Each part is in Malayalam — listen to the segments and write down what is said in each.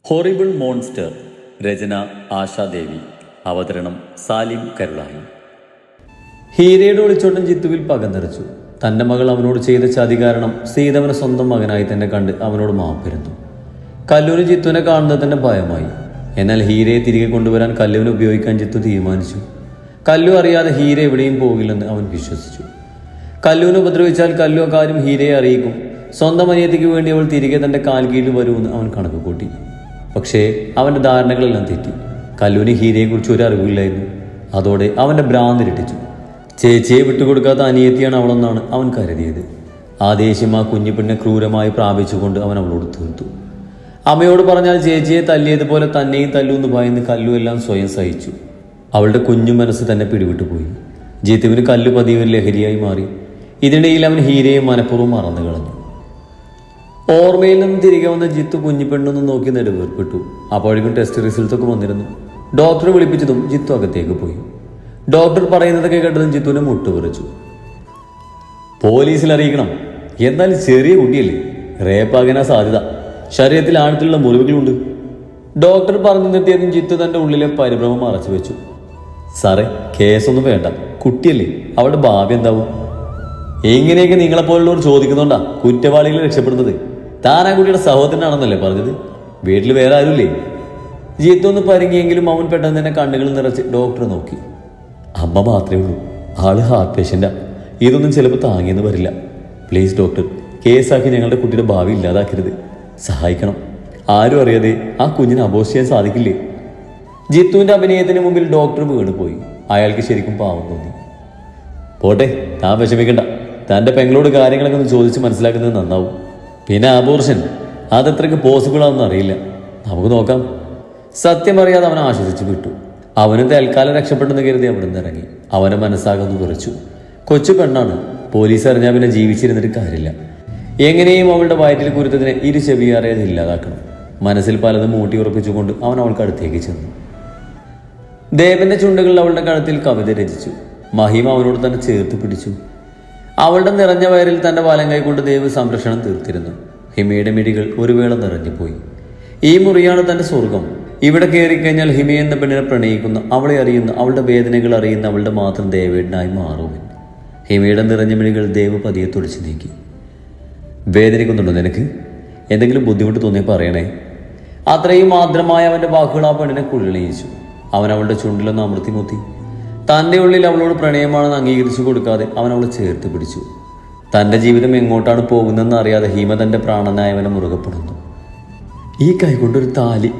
Horrible monster. രചന ആശാദേവി. അവതരണം സാലിം കരുളായി. ഹീരയുടെ ഒളിച്ചോട്ടം ജിത്തുവിൽ പക നിറച്ചു. തൻ്റെ മകൾ അവനോട് ചെയ്ത ചതി കാരണം സീതവനെ സ്വന്തം മകനായി തന്നെ കണ്ട് അവനോട് മാപ്പിരുന്നു. കല്ലുവിന് ജിത്തുവിനെ കാണുന്നത് തന്നെ ഭയമായി. എന്നാൽ ഹീരയെ തിരികെ കൊണ്ടുവരാൻ കല്ലുവിനെ ഉപയോഗിക്കാൻ ജിത്തു തീരുമാനിച്ചു. കല്ലു അറിയാതെ ഹീര എവിടെയും പോകില്ലെന്ന് അവൻ വിശ്വസിച്ചു. കല്ലുവിനെ ഉപദ്രവിച്ചാൽ കല്ലു അക്കാര്യം ഹീരയെ അറിയിക്കും. സ്വന്തം അനിയത്തിക്ക് വേണ്ടി അവൾ തിരികെ തൻ്റെ കാൽക്കീഴിൽ വരുമെന്ന് അവൻ കണക്ക് കൂട്ടി. പക്ഷേ അവൻ്റെ ധാരണകളെല്ലാം തെറ്റി. കല്ലുവിന് ഹീരയെക്കുറിച്ച് ഒരു അറിവില്ലായിരുന്നു. അതോടെ അവൻ്റെ ഭ്രാന്തിരട്ടിച്ചു. ചേച്ചിയെ വിട്ടുകൊടുക്കാത്ത അനിയത്തിയാണ് അവളെന്നാണ് അവൻ കരുതിയത്. ആ ദേഷ്യം ആ കുഞ്ഞിപ്പെണ്ണെ ക്രൂരമായി പ്രാപിച്ചുകൊണ്ട് അവൻ അവളോട് തീർത്തു. അമ്മയോട് പറഞ്ഞാൽ ചേച്ചിയെ തല്ലിയതുപോലെ തന്നെയും തല്ലൂന്ന് ഭയന്ന് കല്ലു എല്ലാം സ്വയം സഹിച്ചു. അവളുടെ കുഞ്ഞു മനസ്സ് തന്നെ പിടിവിട്ടുപോയി. ജിത്തുവിന് കല്ലു പതിവ് ലഹരിയായി മാറി. ഇതിനിടയിൽ അവൻ ഹീരയെ മനഃപൂർവ്വം മറന്നു കളഞ്ഞു. ഓർമ്മയിൽ നിന്ന് തിരികെ വന്ന ജിത്തു കുഞ്ഞിപ്പെണ്ണൊന്ന് നോക്കി നെടുവേർപ്പെട്ടു. അപ്പോഴേക്കും ടെസ്റ്റ് റിസൾട്ടൊക്കെ വന്നിരുന്നു. ഡോക്ടറെ വിളിപ്പിച്ചതും ജിത്തു അകത്തേക്ക് പോയി. ഡോക്ടർ പറയുന്നതൊക്കെ കേട്ടതും ജിത്തുവിനെ മുട്ടുപറിച്ചു. പോലീസിൽ അറിയിക്കണം. എന്നാൽ ചെറിയ കുട്ടിയല്ലേ, റേപ്പാകാനാ സാധ്യത. ശരീരത്തിൽ ആഴത്തിലുള്ള മുറിവുകളുണ്ട്. ഡോക്ടർ പറഞ്ഞു നിർത്തിയതും ജിത്തു തൻ്റെ ഉള്ളിലെ പരിഭ്രമം മറച്ചു വെച്ചു. സാറേ, കേസൊന്നും വേണ്ട, കുട്ടിയല്ലേ, അവളുടെ ഭാവി എന്താവും? എങ്ങനെയൊക്കെ നിങ്ങളെപ്പോലുള്ളവർ ചോദിക്കുന്നുണ്ടാ കുറ്റവാളികളെ രക്ഷപ്പെടുന്നത്? താൻ ആ കുട്ടിയുടെ സഹോദരനാണെന്നല്ലേ പറഞ്ഞത്? വീട്ടിൽ വേറെ ആരുമില്ലേ? ജിത്തു ഒന്ന് പരുങ്ങിയെങ്കിലും അവൻ പെട്ടെന്ന് തന്നെ കണ്ണുകൾ നിറച്ച് ഡോക്ടറെ നോക്കി. അമ്മ മാത്രമേ ഉള്ളൂ. ആള് ഹാർട്ട് പേഷ്യൻ്റാ. ഇതൊന്നും ചിലപ്പോൾ താങ്ങിയെന്ന് വരില്ല. പ്ലീസ് ഡോക്ടർ, കേസാക്കി ഞങ്ങളുടെ കുട്ടിയുടെ ഭാവി ഇല്ലാതാക്കരുത്. സഹായിക്കണം. ആരും അറിയാതെ ആ കുഞ്ഞിനെ അബോർട്ട് ചെയ്യാൻ സാധിക്കില്ലേ? ജിത്തുവിൻ്റെ അഭിനയത്തിന് മുമ്പിൽ ഡോക്ടർ വീണുപോയി. അയാൾക്ക് ശരിക്കും പാവം തോന്നി. പോട്ടെ, താൻ വിഷമിക്കണ്ട. തൻ്റെ പെങ്ങളോട് കാര്യങ്ങളൊക്കെ ഒന്ന് ചോദിച്ച് മനസ്സിലാക്കുന്നത് നന്നാവും. പിന്നെ അബോർഷൻ അതെത്രയ്ക്ക് പോസിബിൾ ആണെന്ന് അറിയില്ല. നമുക്ക് നോക്കാം. സത്യം അറിയാതെ അവൻ ആശ്വസിച്ച് വിട്ടു. അവന് തൽക്കാലം രക്ഷപ്പെട്ടെന്ന് കരുതി അവിടെ നിന്ന് ഇറങ്ങി. അവൻ്റെ മനസ്സാകൊന്ന് വിറച്ചു. കൊച്ചു പെണ്ണാണ്. പോലീസ് അറിഞ്ഞാൽ പിന്നെ ജീവിച്ചിരുന്നിട്ട് കാര്യമില്ല. എങ്ങനെയും അവളുടെ വയറ്റിൽ കുരുത്തതിനെ ഇരു ചെവി അറിയാതെ ഇല്ലാതാക്കണം. മനസ്സിൽ പലതും മൂട്ടി ഉറപ്പിച്ചുകൊണ്ട് അവൻ അവൾക്ക് അടുത്തേക്ക് ചെന്നു. ദേവന്റെ ചുണ്ടുകളിൽ അവളുടെ കഴുത്തിൽ കവിത രചിച്ചു. മഹിമ അവനോട് തന്നെ ചേർത്ത് പിടിച്ചു. അവളുടെ നിറഞ്ഞ വയറിൽ തൻ്റെ വലം കൈകൊണ്ട് ദേവ് സംരക്ഷണം തീർത്തിരുന്നു. ഹിമയുടെ മിഴികൾ ഒരു വേള നിറഞ്ഞുപോയി. ഈ മുറിയാണ് തൻ്റെ സ്വർഗം. ഇവിടെ കയറിക്കഴിഞ്ഞാൽ ഹിമ എന്ന പെണ്ണിനെ പ്രണയിക്കുന്ന, അവളെ അറിയുന്ന, അവളുടെ വേദനകൾ അറിയുന്ന അവളുടെ മാത്രം ദേവേട്ടനായി മാറുവൻ. ഹിമയുടെ നിറഞ്ഞ മിഴികൾ ദേവ് പതിയെ തുടച്ചു നീക്കി. വേദനിക്കുന്നുണ്ടോ നിനക്ക്? എന്തെങ്കിലും ബുദ്ധിമുട്ട് തോന്നി പറയണേ. അത്രയും ആർദ്രമായ അവൻ്റെ വാക്കുകൾ ആ പെണ്ണിനെ കുഴലിയിച്ചു. അവൻ അവളുടെ ചുണ്ടിലൊന്ന് അമർത്തി മുത്തി. തൻ്റെ ഉള്ളിൽ അവളോട് പ്രണയമാണെന്ന് അംഗീകരിച്ചു കൊടുക്കാതെ അവൻ അവളെ ചേർത്ത് പിടിച്ചു. തൻ്റെ ജീവിതം എങ്ങോട്ടാണ് പോകുന്നതെന്ന് അറിയാതെ ഹിമ തൻ്റെ പ്രാണനായവനെ മുറുകപ്പെടുന്നു. ഈ കൈകൊണ്ടൊരു താലി,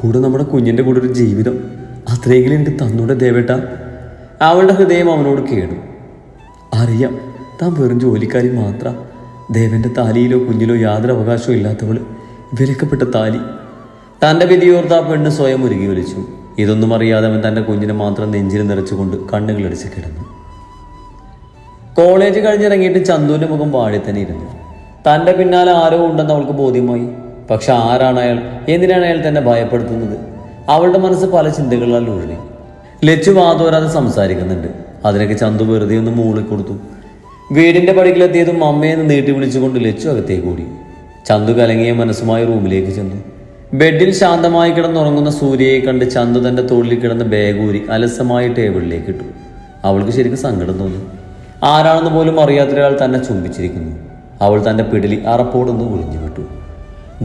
കൂടെ നമ്മുടെ കുഞ്ഞിൻ്റെ കൂടെ ഒരു ജീവിതം, അത്രയെങ്കിലും എനിക്ക് തന്നൂടെ ദേവേട്ട? അവളുടെ ഹൃദയം അവനോട് കേടും. അറിയാം, താൻ വെറും ജോലിക്കാരി മാത്ര. ദേവന്റെ താലിയിലോ കുഞ്ഞിലോ യാതൊരു അവകാശവും ഇല്ലാത്തവള്, വിലക്കപ്പെട്ട താലി. തൻ്റെ വിധിയോർത്ത് ആ പെണ്ണ് സ്വയം ഉരുകി വലിച്ചു. ഇതൊന്നും അറിയാതെ അവൻ തൻ്റെ കുഞ്ഞിനെ മാത്രം നെഞ്ചിൽ നിറച്ചുകൊണ്ട് കണ്ണുകളടിച്ച് കിടന്നു. കോളേജ് കഴിഞ്ഞിറങ്ങിയിട്ട് ചന്തുവിൻ്റെ മുഖം വാഴി തന്നെ ഇരുന്നു. തൻ്റെ പിന്നാലെ ആരോ ഉണ്ടെന്ന് അവൾക്ക് ബോധ്യമായി. പക്ഷെ ആരാണ് അയാൾ? എന്തിനാണ് അയാൾ തന്നെ ഭയപ്പെടുത്തുന്നത്? അവളുടെ മനസ്സ് പല ചിന്തകളാൽ ഒഴിഞ്ഞു. ലച്ചു വാതോരാതെ സംസാരിക്കുന്നുണ്ട്. അതിനൊക്കെ ചന്തു വെറുതെ ഒന്ന് മൂളിക്കൊടുത്തു. വീടിൻ്റെ പടിക്കിലെത്തിയതും അമ്മയെന്ന് നീട്ടി വിളിച്ചുകൊണ്ട് ലച്ചു അകത്തേക്ക് ഓടി. ചന്തു കലങ്ങിയ മനസ്സുമായി റൂമിലേക്ക് ചെന്നു. ബെഡിൽ ശാന്തമായി കിടന്നുറങ്ങുന്ന സൂര്യയെ കണ്ട് ചന്തു തൻ്റെ തോളിൽ കിടന്ന ബാഗൂരി അലസമായി ടേബിളിലേക്ക് ഇട്ടു. അവൾക്ക് ശരിക്കും സങ്കടം തോന്നി. ആരാണെന്ന് പോലും അറിയാത്തൊരാൾ തന്നെ ചുംബിച്ചിരിക്കുന്നു. അവൾ തൻ്റെ പിടിലി അറപ്പോടൊന്ന് ഒളിഞ്ഞു വിട്ടു.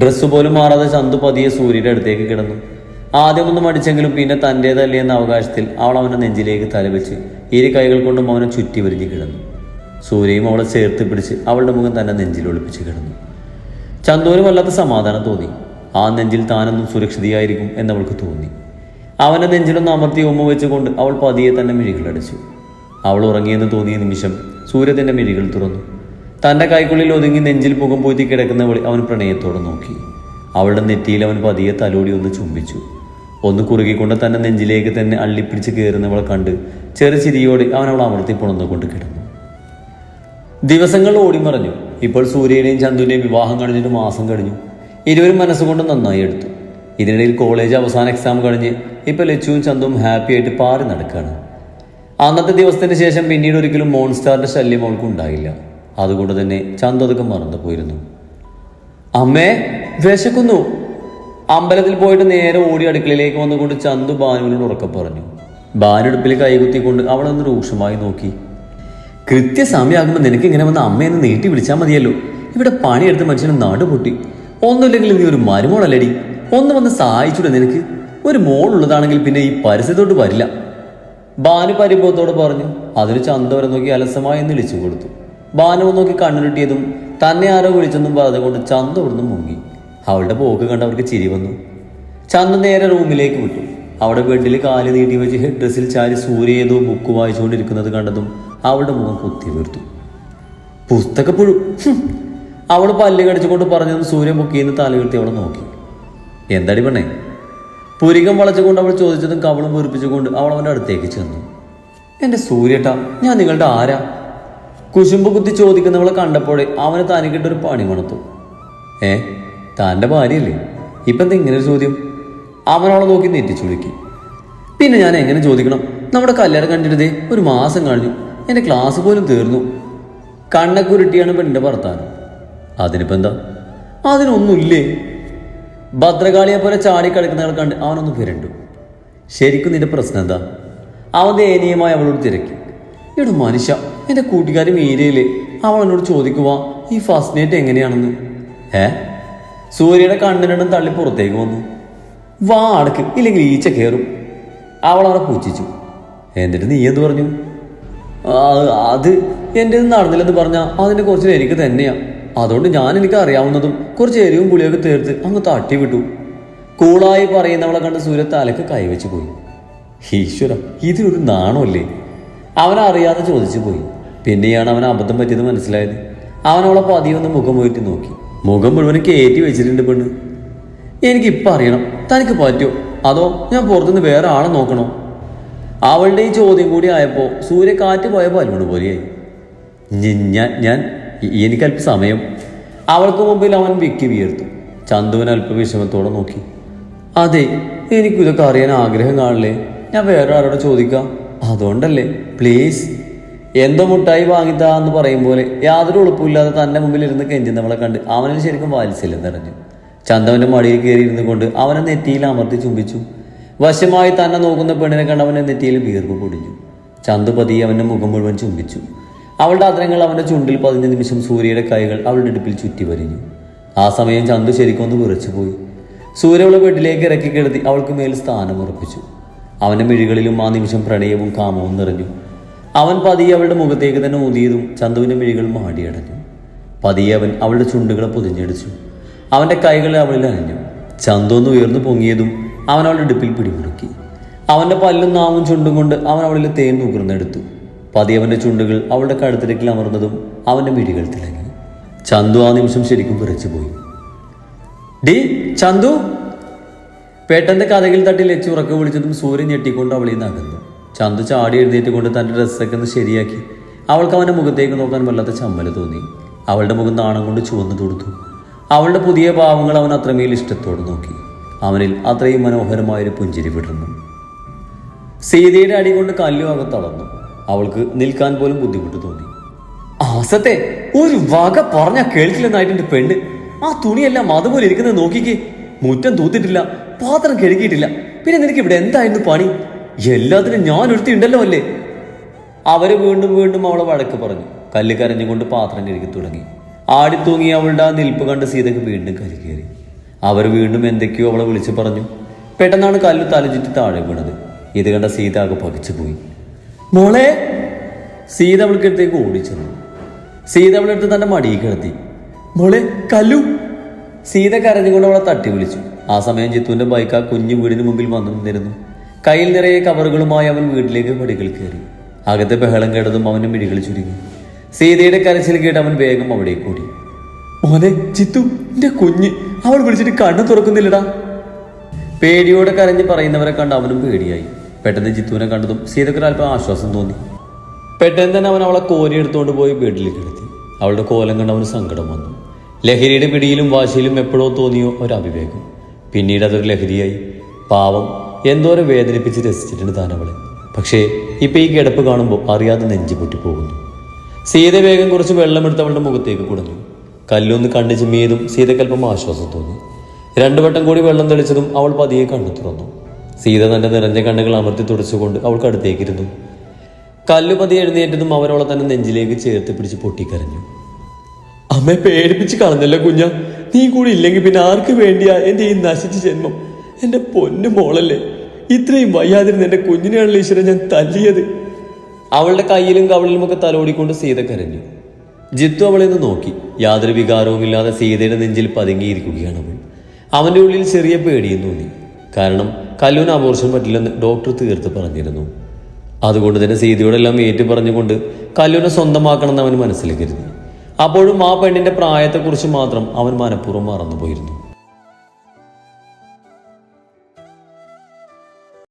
ഡ്രസ്സ് പോലും മാറാതെ ചന്തു പതിയെ സൂര്യയുടെ അടുത്തേക്ക് കിടന്നു. ആദ്യമൊന്നും അടിച്ചെങ്കിലും പിന്നെ തൻ്റേതല്ലേ എന്ന അവകാശത്തിൽ അവൾ അവൻ്റെ നെഞ്ചിലേക്ക് തലവെച്ച് ഇരു കൈകൾ കൊണ്ടും അവനെ ചുറ്റി വരിഞ്ഞ് കിടന്നു. സൂര്യയും അവളെ ചേർത്ത് പിടിച്ച് അവളുടെ മുഖം തന്നെ നെഞ്ചിൽ ഒളിപ്പിച്ച് കിടന്നു. ചന്തുവിന് വല്ലാത്ത സമാധാനം തോന്നി. ആ നെഞ്ചിൽ താനൊന്നും സുരക്ഷിതയായിരിക്കും എന്നവൾക്ക് തോന്നി. അവൻ്റെ നെഞ്ചിലൊന്ന് അമർത്തി ഉമ്മ വെച്ചുകൊണ്ട് അവൾ പതിയെ തന്നെ മിഴികളടച്ചു. അവൾ ഉറങ്ങിയെന്ന് തോന്നിയ നിമിഷം സൂര്യ തൻ്റെ മിഴികൾ തുറന്നു. തൻ്റെ കൈക്കുള്ളിൽ ഒതുങ്ങി നെഞ്ചിൽ പുകം പോറ്റി കിടക്കുന്നവളെ അവൻ പ്രണയത്തോടെ നോക്കി. അവളുടെ നെറ്റിയിൽ അവൻ പതിയെ തലോടി ഒന്ന് ചുംബിച്ചു. ഒന്ന് കുറുകിക്കൊണ്ട് തന്നെ നെഞ്ചിലേക്ക് തന്നെ അള്ളിപ്പിടിച്ച് കയറുന്നവളെ കണ്ട് ചെറുചിരിയോടെ അവൻ അവൾ അമർത്തി പുണർന്നുകൊണ്ട് കിടന്നു. ദിവസങ്ങൾ ഓടിമറഞ്ഞു. ഇപ്പോൾ സൂര്യയുടെയും ചന്തുവിൻ്റെയും വിവാഹം കഴിഞ്ഞിട്ട് മാസം കഴിഞ്ഞു. ഇരുവരും മനസ്സുകൊണ്ട് നന്നായി എടുത്തു. ഇതിനിടയിൽ കോളേജ് അവസാന എക്സാം കഴിഞ്ഞ് ഇപ്പോൾ ലച്ചുവും ചന്തുവും ഹാപ്പി ആയിട്ട് പാറി നടക്കുകയാണ്. അന്നത്തെ ദിവസത്തിന് ശേഷം പിന്നീട് ഒരിക്കലും മോൺസ്റ്റാറിന്റെ ശല്യം അവൾക്ക് ഉണ്ടായില്ല. അതുകൊണ്ട് തന്നെ ചന്തു അതൊക്കെ മറന്നു പോയിരുന്നു. അമ്മേ, വിശക്കുന്നു. അമ്പലത്തിൽ പോയിട്ട് നേരെ ഓടി അടുക്കളയിലേക്ക് വന്നുകൊണ്ട് ചന്തു ഭാനുവിനോട് ഉറക്കെ പറഞ്ഞു. ഭാനുടുപ്പിൽ കൈകുത്തിക്കൊണ്ട് അവളൊന്ന് രൂക്ഷമായി നോക്കി. കൃത്യസമയമാകുമ്പോൾ നിനക്ക് ഇങ്ങനെ വന്ന് അമ്മയെന്ന് നീട്ടി വിളിച്ചാൽ മതിയല്ലോ. ഇവിടെ പണിയെടുത്ത മനുഷ്യന് നാട് പൊട്ടി. ഒന്നുമില്ലെങ്കിൽ നീ ഒരു മരുമോളല്ലടി. ഒന്ന് വന്ന് സഹായിച്ചൂടെ നിനക്ക്? ഒരു മോളുള്ളതാണെങ്കിൽ പിന്നെ ഈ പരിസരത്തോട്ട് വരില്ല. ഭാനു പരിഭവത്തോട് പറഞ്ഞു. അതിന് ചന്ത വരെ നോക്കി അലസമായി എന്ന് വിളിച്ചു കൊടുത്തു. ഭാനുവ് നോക്കി കണ്ണുരുട്ടിയതും തന്നെ ആരോ വിളിച്ചെന്നും പറഞ്ഞുകൊണ്ട് ചന്ത അവിടുന്ന് മുങ്ങി. അവളുടെ പോക്ക് കണ്ട് അവർക്ക് ചിരി വന്നു. ചന്ത നേരെ റൂമിലേക്ക് വിട്ടു. അവിടെ ബെഡിൽ കാല് നീട്ടി വെച്ച് ഹെഡ് ഡ്രസ്സിൽ ചാരി സൂര്യ ഏതോ ബുക്ക് വായിച്ചുകൊണ്ടിരിക്കുന്നത് കണ്ടതും അവളുടെ മുഖം കുത്തി വീർത്തു. പുസ്തകപ്പുഴു. അവൾ പല്ല് കടിച്ചുകൊണ്ട് പറഞ്ഞതും സൂര്യ ബുക്കിൽ നിന്ന് തല വീഴ്ത്തി അവളെ നോക്കി. എന്താടി പെണ്ണേ? പുരികം വളച്ചുകൊണ്ട് അവൾ ചോദിച്ചതും കവളും വീർപ്പിച്ചുകൊണ്ട് അവൾ അവൻ്റെ അടുത്തേക്ക് ചെന്നു. എൻ്റെ സൂര്യട്ടാ, ഞാൻ നിങ്ങളുടെ ആരാ? കുശുമ്പ് കുത്തി ചോദിക്കുന്നവളെ കണ്ടപ്പോഴേ അവന് തനിക്കിട്ടൊരു പണി മണത്തു. താൻ്റെ ഭാര്യയല്ലേ? ഇപ്പം എന്താ ഇങ്ങനെ ഒരു ചോദ്യം? അവനവളെ നോക്കി നെറ്റിച്ചു വിളിക്കും. പിന്നെ ഞാൻ എങ്ങനെ ചോദിക്കണം? നമ്മുടെ കല്യാണം കണ്ടിട്ടതേ ഒരു മാസം കഴിഞ്ഞു. എൻ്റെ ക്ലാസ് പോലും തീർന്നു. കണ്ണക്കുരുട്ടിയാണ് പെണ്ണിൻ്റെ ഭർത്താനം. അതിനിപ്പോൾ എന്താ? അതിനൊന്നുമില്ലേ? ഭദ്രകാളിയെ പോലെ ചാടിക്കളിക്കുന്നവളെ കണ്ട് അവനൊന്ന് പിരണ്ടു. ശരിക്കും നിന്റെ പ്രശ്നം എന്താ? അവൻ ദയനീയമായി അവളോട് തിരക്കി. ഇവിടെ മനുഷ്യ, എൻ്റെ കൂട്ടുകാരി മീരയില്ലേ, അവൾ എന്നോട് ചോദിക്കുവാ ഈ ഫസ്റ്റ് നൈറ്റ് എങ്ങനെയാണെന്ന്. സൂര്യയുടെ കണ്ണിനും തള്ളി പുറത്തേക്ക് വന്നു. വാ അടക്ക്, ഇല്ലെങ്കിൽ ഈച്ച കയറും. അവൾ അവനെ പൂച്ചിച്ചു. എന്നിട്ട് നീ എന്ത് പറഞ്ഞു? അത് എൻ്റെ നടന്നില്ലെന്ന് പറഞ്ഞാൽ അതിൻ്റെ കുറച്ച് എനിക്ക് തന്നെയാ. അതുകൊണ്ട് എനിക്ക് അറിയാവുന്നതും കുറച്ച് എരിവും പുളിയൊക്കെ തീർത്ത് അങ്ങ് തട്ടി വിട്ടു. കൂളായി പറയുന്നവളെ കണ്ട് സൂര്യ തലക്ക് കൈവച്ച് പോയി. ഈശ്വര, ഇതിനൊരു നാണമല്ലേ? അവനറിയാതെ ചോദിച്ചു പോയി. പിന്നെയാണ് അവൻ അബദ്ധം പറ്റിയത് മനസ്സിലായത്. അവനവളെ പതിയൊന്ന് മുഖം ഉയർത്തി നോക്കി. മുഖം മുഴുവനും കയറ്റി വെച്ചിട്ടുണ്ട് പെണ്ണ്. എനിക്കിപ്പം അറിയണം, തനിക്ക് പറ്റുമോ അതോ ഞാൻ പുറത്തുനിന്ന് വേറെ ആളെ നോക്കണോ? അവളുടെ ഈ ചോദ്യം കൂടി ആയപ്പോൾ സൂര്യ കാറ്റ് പോയ ബലൂണ് പോലെയായി. ഞാൻ എനിക്കല്പ സമയം. അവൾക്ക് മുമ്പിൽ അവൻ വിക്കി വീർത്തു. ചന്തുവിന് അല്പ വിഷമത്തോടെ നോക്കി. അതെ, എനിക്കിതൊക്കെ അറിയാൻ ആഗ്രഹം കാണില്ലേ? ഞാൻ വേറെ ആരോട് ചോദിക്കാം. അതുകൊണ്ടല്ലേ, പ്ലീസ്. എന്തോ മുട്ടായി വാങ്ങിത്താ എന്ന് പറയും പോലെ യാതൊരു എളുപ്പമില്ലാതെ തൻ്റെ മുമ്പിൽ ഇരുന്ന് കെഞ്ചുന്നവളെ കണ്ട് അവനിൽ ശരിക്കും വാത്സല്യം നിറഞ്ഞു. ചന്ദവൻ്റെ മടിയിൽ കയറി ഇരുന്നു കൊണ്ട് അവനെ നെറ്റിയിൽ അമർത്തി ചുംബിച്ചു. വശമായി തന്നെ നോക്കുന്ന പെണ്ണിനെ കണ്ട് അവൻ്റെ നെറ്റിയിൽ വീർപ്പ് പൊടിഞ്ഞു. ചന്തു പതിയെ അവൻ്റെ മുഖം മുഴുവൻ ചുംബിച്ചു. അവളുടെ അധരങ്ങൾ അവൻ്റെ ചുണ്ടിൽ പതിഞ്ഞ നിമിഷം സൂര്യയുടെ കൈകൾ അവളുടെ ഇടുപ്പിൽ ചുറ്റി വരിഞ്ഞു. ആ സമയം ചന്തു ശരിക്കൊന്ന് വിറച്ചുപോയി. സൂര്യ അവളെ ബെഡിലേക്ക് ഇറക്കി കിടത്തി അവൾക്ക് മേൽ സ്ഥാനം ഉറപ്പിച്ചു. അവൻ്റെ മിഴികളിലും ആ നിമിഷം പ്രണയവും കാമവും നിറഞ്ഞു. അവൻ പതിയെ അവളുടെ മുഖത്തേക്ക് തന്നെ ഊതിയതും ചന്തുവിൻ്റെ മിഴികൾ മാടിയടഞ്ഞു. പതിയെ അവൻ അവളുടെ ചുണ്ടുകളെ പൊതിഞ്ഞടിച്ചു. അവൻ്റെ കൈകൾ അവളിൽ അനഞ്ഞു. ചന്തു ഒന്ന് ഉയർന്നു പൊങ്ങിയതും അവൻ അവളുടെ ഇടുപ്പിൽ പിടിമുറുക്കി. അവൻ്റെ പല്ലും നാവും ചുണ്ടും കൊണ്ട് അവൻ അവളിൽ തേൻ നുകർന്നെടുത്തു. പതിയെ അവൻ്റെ ചുണ്ടുകൾ അവളുടെ കഴുത്തിലേക്ക് അമർന്നതും അവൻ്റെ മിഴികൾ തിളങ്ങി. ചന്തു ആ നിമിഷം ശരിക്കും വിറച്ചുപോയി. ഡി ചന്തു! പെട്ടെന്ന് കഥകിൽ തട്ടി ലച്ചു ഉറക്കെ വിളിച്ചതും സൂര്യൻ ഞെട്ടിക്കൊണ്ട് അവളിൽ നിന്ന് അകന്നു. ചന്തു ചാടി എഴുന്നേറ്റ് കൊണ്ട് തൻ്റെ ഡ്രസ്സൊക്കെ ഒന്ന് ശരിയാക്കി. അവൾക്ക് അവൻ്റെ മുഖത്തേക്ക് നോക്കാൻ വല്ലാത്ത ചമ്മല് തോന്നി. അവളുടെ മുഖം നാണം കൊണ്ട് ചുവന്നു തൊടുത്തു. അവളുടെ പുതിയ ഭാവങ്ങൾ അവൻ അത്രമേൽ ഇഷ്ടത്തോடு നോക്കി. അവനിൽ അത്രയും മനോഹരമായൊരു പുഞ്ചിരി വിടർന്നു. സീതയുടെ അടി കൊണ്ട് കല്ലു ആകെ തളർന്നു. അവൾക്ക് നിൽക്കാൻ പോലും ബുദ്ധിമുട്ട് തോന്നി. ആസത്തെ ഒരു വക പറഞ്ഞ കേൾക്കില്ലെന്നായിട്ടുണ്ട് പെണ്ണ്. ആ തുണിയെല്ലാം അതുപോലെ ഇരിക്കുന്നത് നോക്കിക്കേ. മുറ്റം തൂത്തിട്ടില്ല, പാത്രം കഴുകിയിട്ടില്ല. പിന്നെ നിനക്ക് ഇവിടെ എന്തായിരുന്നു പണി? എല്ലാത്തിനും ഞാൻ ഒരുത്തിയുണ്ടല്ലോ അല്ലേ? അവര് വീണ്ടും വീണ്ടും അവളെ വഴക്ക് പറഞ്ഞു. കല്ല് കരഞ്ഞുകൊണ്ട് പാത്രം കഴുകി തുടങ്ങി. ആടിത്തൂങ്ങി അവളുടെ ആ നിൽപ്പ് കണ്ട് സീതയ്ക്ക് വീണ്ടും കലികേറി. അവർ വീണ്ടും എന്തൊക്കെയോ അവളെ വിളിച്ചു പറഞ്ഞു. പെട്ടെന്നാണ് കല്ല് തലചുറ്റി താഴെ വീണത്. ഇത് കണ്ട സീത ആകെ പകിച്ചുപോയി. മോളെ! സീത അവൾക്കടുത്തേക്ക് ഓടിച്ചെന്നു. സീത അവളെടുത്ത് തന്റെ മടിയിൽ കിടത്തി. മോളെ കല്ലു! സീത കരഞ്ഞുകൊണ്ട് അവളെ തട്ടി വിളിച്ചു. ആ സമയം ജിത്തുവിന്റെ ബൈക്ക് ആ കുഞ്ഞു വീടിന് മുമ്പിൽ വന്നു നിന്നിരുന്നു. കയ്യിൽ നിറയെ കവറുകളുമായി അവൻ വീട്ടിലേക്ക് പടികൾ കയറി. അകത്തെ ബഹളം കേട്ടതും അവന്റെ മിഴികൾ ചുരുങ്ങി. സീതയുടെ കരച്ചിൽ കേട്ട് അവൻ വേഗം അവിടെ കൂടി. മോനെ ജിത്തു, എന്റെ കുഞ്ഞ്! അവൾ വിളിച്ചിട്ട് കണ്ണു തുറക്കുന്നില്ലടാ. പേടിയോടെ കരഞ്ഞ് പറയുന്നവരെ കണ്ട് അവനും പേടിയായി. പെട്ടെന്ന് ജിത്തുവിനെ കണ്ടതും സീതയ്ക്ക് അല്പം ആശ്വാസം തോന്നി. പെട്ടെന്ന് തന്നെ അവൻ അവളെ കോരിയെടുത്തുകൊണ്ട് പോയി ബെഡിലേക്ക് കിടത്തി. അവളുടെ കോലം കണ്ട് അവന് സങ്കടം വന്നു. ലഹരിയുടെ പിടിയിലും വാശിയിലും എപ്പോഴോ തോന്നിയോ ഒരവിവേകം. പിന്നീട് അതൊരു ലഹരിയായി. പാവം, എന്തോരം വേദനിപ്പിച്ച് രസിച്ചിട്ടുണ്ട് താൻ അവളെ. പക്ഷേ ഇപ്പം ഈ കിടപ്പ് കാണുമ്പോൾ അറിയാതെ നെഞ്ചു പൊട്ടിപ്പോകുന്നു. സീത വേഗം കുറച്ച് വെള്ളമെടുത്ത് അവളുടെ മുഖത്തേക്ക് കുടഞ്ഞു. കല്ലൊന്ന് കണ്ടു ചിമ്മിയതും സീതക്കൽപ്പം ആശ്വാസം തോന്നി. രണ്ടു വട്ടം കൂടി വെള്ളം തെളിച്ചതും അവൾ പതിയെ കണ്ണു തുറന്നു. സീത തന്റെ നിറഞ്ഞ കണ്ണുകൾ അമർത്തി തുടച്ചുകൊണ്ട് അവൾക്ക് അടുത്തേക്കിരുന്നു. കല്ലു പതിയെ എഴുന്നേറ്റതും അവരവളെ തന്നെ നെഞ്ചിലേക്ക് ചേർത്ത് പിടിച്ച് പൊട്ടിക്കരഞ്ഞു. അമ്മയെ പേടിപ്പിച്ച് കളഞ്ഞല്ലോ കുഞ്ഞ. നീ കൂടി ഇല്ലെങ്കിൽ പിന്നെ ആർക്ക് വേണ്ടിയാ എന്റെ ഈ നശിച്ച ജന്മം? എന്റെ പൊന്നു മോളല്ലേ. ഇത്രയും വയ്യാതിരുന്ന എന്റെ കുഞ്ഞിനെയാണല്ലോ ഈശ്വരൻ ഞാൻ തല്ലിയത്. അവളുടെ കയ്യിലും കവിളിലുമൊക്കെ തലോടിക്കൊണ്ട് സീത കരഞ്ഞു. ജിത്തു അവളെ ഒന്ന് നോക്കി. യാതൊരു വികാരവുമില്ലാതെ സീതയുടെ നെഞ്ചിൽ പതുങ്ങിയിരിക്കുകയാണ് അവൾ. അവന്റെ ഉള്ളിൽ ചെറിയ പേടിയും തോന്നി. കാരണം കല്ലുവിന് അബോർഷൻ പറ്റില്ലെന്ന് ഡോക്ടർ തീർത്ത് പറഞ്ഞിരുന്നു. അതുകൊണ്ട് തന്നെ സീതയോടെല്ലാം ഏറ്റു പറഞ്ഞുകൊണ്ട് കല്ലുവിനെ സ്വന്തമാക്കണമെന്ന് അവൻ മനസ്സിൽ കരുതി. അപ്പോഴും ആ പെണ്ണിന്റെ പ്രായത്തെക്കുറിച്ച് മാത്രം അവൻ മനഃപൂർവ്വം മറന്നുപോയിരുന്നു.